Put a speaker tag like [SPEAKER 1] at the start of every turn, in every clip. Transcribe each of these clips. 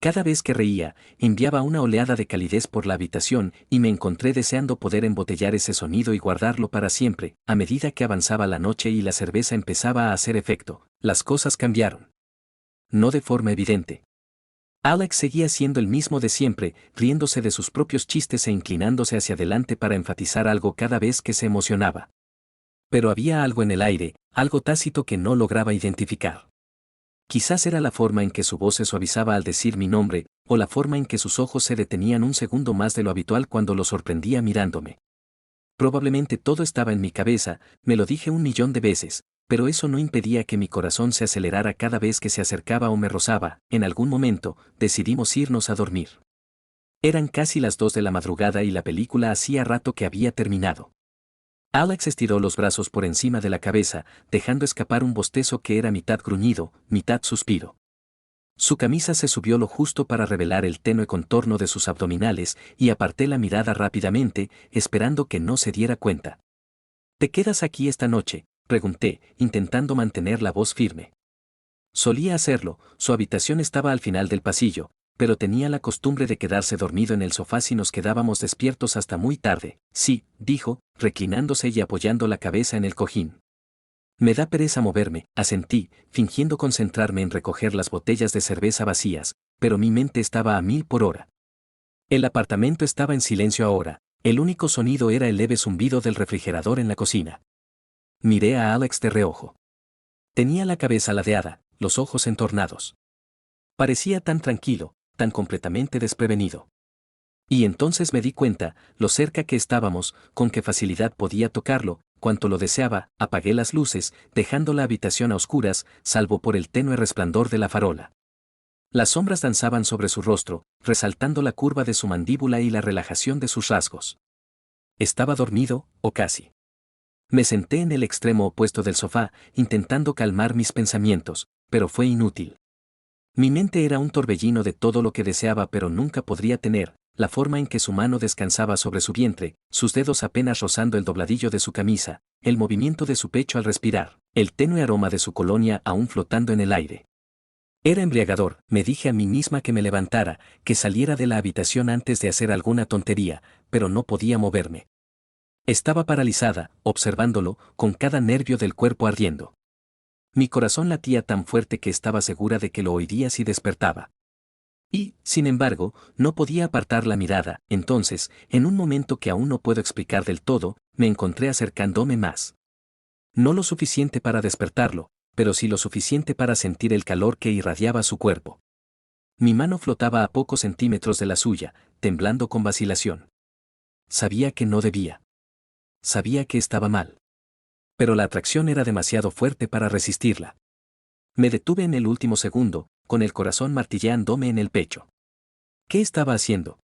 [SPEAKER 1] Cada vez que reía, enviaba una oleada de calidez por la habitación y me encontré deseando poder embotellar ese sonido y guardarlo para siempre. A medida que avanzaba la noche y la cerveza empezaba a hacer efecto, las cosas cambiaron. No de forma evidente. Alex seguía siendo el mismo de siempre, riéndose de sus propios chistes e inclinándose hacia adelante para enfatizar algo cada vez que se emocionaba. Pero había algo en el aire, algo tácito que no lograba identificar. Quizás era la forma en que su voz se suavizaba al decir mi nombre, o la forma en que sus ojos se detenían un segundo más de lo habitual cuando lo sorprendía mirándome. Probablemente todo estaba en mi cabeza, me lo dije 1.000.000 de veces, pero eso no impedía que mi corazón se acelerara cada vez que se acercaba o me rozaba. En algún momento, decidimos irnos a dormir. Eran casi las 2 de la madrugada y la película hacía rato que había terminado. Alex estiró los brazos por encima de la cabeza, dejando escapar un bostezo que era mitad gruñido, mitad suspiro. Su camisa se subió lo justo para revelar el tenue contorno de sus abdominales y aparté la mirada rápidamente, esperando que no se diera cuenta. ¿Te quedas aquí esta noche?, pregunté, intentando mantener la voz firme. Solía hacerlo, su habitación estaba al final del pasillo, pero tenía la costumbre de quedarse dormido en el sofá si nos quedábamos despiertos hasta muy tarde. Sí, dijo, reclinándose y apoyando la cabeza en el cojín. Me da pereza moverme, asentí, fingiendo concentrarme en recoger las botellas de cerveza vacías, pero mi mente estaba a 1000 por hora. El apartamento estaba en silencio ahora, el único sonido era el leve zumbido del refrigerador en la cocina. Miré a Alex de reojo. Tenía la cabeza ladeada, los ojos entornados. Parecía tan tranquilo, tan completamente desprevenido. Y entonces me di cuenta, lo cerca que estábamos, con qué facilidad podía tocarlo, cuanto lo deseaba. Apagué las luces, dejando la habitación a oscuras, salvo por el tenue resplandor de la farola. Las sombras danzaban sobre su rostro, resaltando la curva de su mandíbula y la relajación de sus rasgos. Estaba dormido, o casi. Me senté en el extremo opuesto del sofá, intentando calmar mis pensamientos, pero fue inútil. Mi mente era un torbellino de todo lo que deseaba pero nunca podría tener, la forma en que su mano descansaba sobre su vientre, sus dedos apenas rozando el dobladillo de su camisa, el movimiento de su pecho al respirar, el tenue aroma de su colonia aún flotando en el aire. Era embriagador, me dije a mí misma que me levantara, que saliera de la habitación antes de hacer alguna tontería, pero no podía moverme. Estaba paralizada, observándolo, con cada nervio del cuerpo ardiendo. Mi corazón latía tan fuerte que estaba segura de que lo oiría si despertaba. Y, sin embargo, no podía apartar la mirada. Entonces, en un momento que aún no puedo explicar del todo, me encontré acercándome más. No lo suficiente para despertarlo, pero sí lo suficiente para sentir el calor que irradiaba su cuerpo. Mi mano flotaba a pocos centímetros de la suya, temblando con vacilación. Sabía que no debía. Sabía que estaba mal. Pero la atracción era demasiado fuerte para resistirla. Me detuve en el último segundo, con el corazón martilleándome en el pecho. ¿Qué estaba haciendo?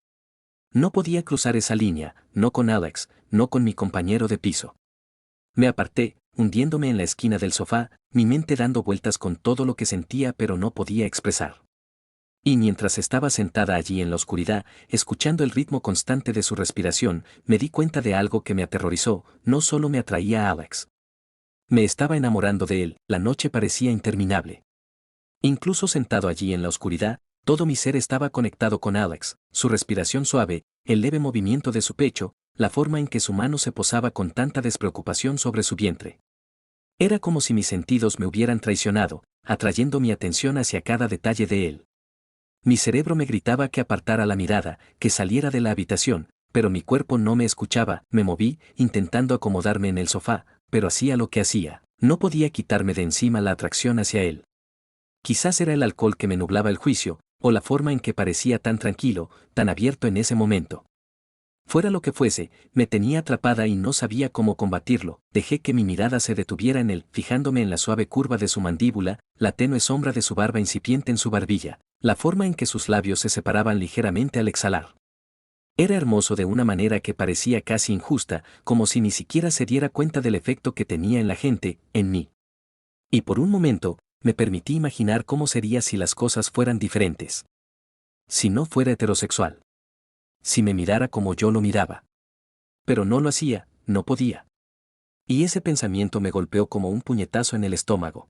[SPEAKER 1] No podía cruzar esa línea, no con Alex, no con mi compañero de piso. Me aparté, hundiéndome en la esquina del sofá, mi mente dando vueltas con todo lo que sentía pero no podía expresar. Y mientras estaba sentada allí en la oscuridad, escuchando el ritmo constante de su respiración, me di cuenta de algo que me aterrorizó. No solo me atraía a Alex. Me estaba enamorando de él, la noche parecía interminable. Incluso sentado allí en la oscuridad, todo mi ser estaba conectado con Alex, su respiración suave, el leve movimiento de su pecho, la forma en que su mano se posaba con tanta despreocupación sobre su vientre. Era como si mis sentidos me hubieran traicionado, atrayendo mi atención hacia cada detalle de él. Mi cerebro me gritaba que apartara la mirada, que saliera de la habitación, pero mi cuerpo no me escuchaba. Me moví, intentando acomodarme en el sofá, pero hacía lo que hacía, no podía quitarme de encima la atracción hacia él. Quizás era el alcohol que me nublaba el juicio, o la forma en que parecía tan tranquilo, tan abierto en ese momento. Fuera lo que fuese, me tenía atrapada y no sabía cómo combatirlo. Dejé que mi mirada se detuviera en él, fijándome en la suave curva de su mandíbula, la tenue sombra de su barba incipiente en su barbilla, la forma en que sus labios se separaban ligeramente al exhalar. Era hermoso de una manera que parecía casi injusta, como si ni siquiera se diera cuenta del efecto que tenía en la gente, en mí. Y por un momento, me permití imaginar cómo sería si las cosas fueran diferentes. Si no fuera heterosexual. Si me mirara como yo lo miraba. Pero no lo hacía, no podía. Y ese pensamiento me golpeó como un puñetazo en el estómago.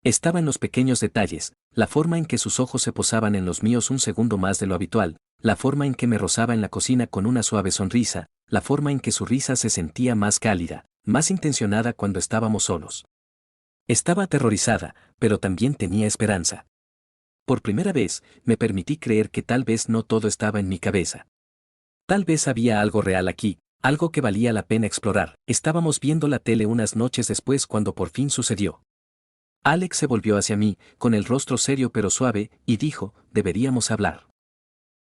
[SPEAKER 1] Estaba en los pequeños detalles, la forma en que sus ojos se posaban en los míos un segundo más de lo habitual, la forma en que me rozaba en la cocina con una suave sonrisa, la forma en que su risa se sentía más cálida, más intencionada cuando estábamos solos. Estaba aterrorizada, pero también tenía esperanza. Por primera vez, me permití creer que tal vez no todo estaba en mi cabeza. Tal vez había algo real aquí, algo que valía la pena explorar. Estábamos viendo la tele unas noches después cuando por fin sucedió. Alex se volvió hacia mí, con el rostro serio pero suave, y dijo, deberíamos hablar.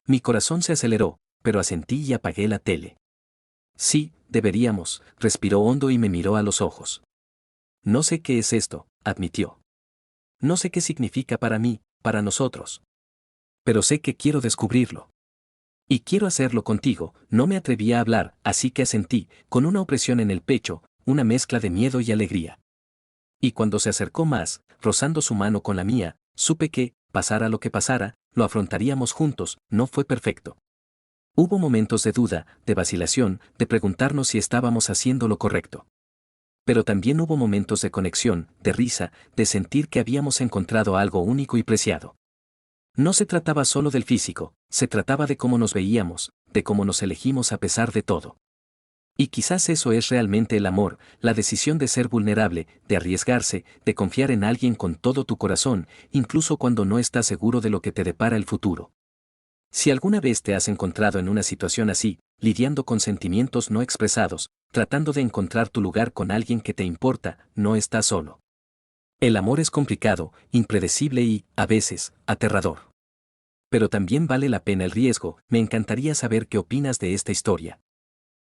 [SPEAKER 1] Mi corazón se aceleró, pero asentí y apagué la tele. Sí, deberíamos, respiró hondo y me miró a los ojos. No sé qué es esto, admitió. No sé qué significa para mí, para nosotros. Pero sé que quiero descubrirlo. Y quiero hacerlo contigo. No me atreví a hablar, así que asentí, con una opresión en el pecho, una mezcla de miedo y alegría. Y cuando se acercó más, rozando su mano con la mía, supe que, pasara lo que pasara, lo afrontaríamos juntos. No fue perfecto. Hubo momentos de duda, de vacilación, de preguntarnos si estábamos haciendo lo correcto. Pero también hubo momentos de conexión, de risa, de sentir que habíamos encontrado algo único y preciado. No se trataba solo del físico, se trataba de cómo nos veíamos, de cómo nos elegimos a pesar de todo. Y quizás eso es realmente el amor, la decisión de ser vulnerable, de arriesgarse, de confiar en alguien con todo tu corazón, incluso cuando no estás seguro de lo que te depara el futuro. Si alguna vez te has encontrado en una situación así, lidiando con sentimientos no expresados, tratando de encontrar tu lugar con alguien que te importa, no estás solo. El amor es complicado, impredecible y, a veces, aterrador. Pero también vale la pena el riesgo. Me encantaría saber qué opinas de esta historia.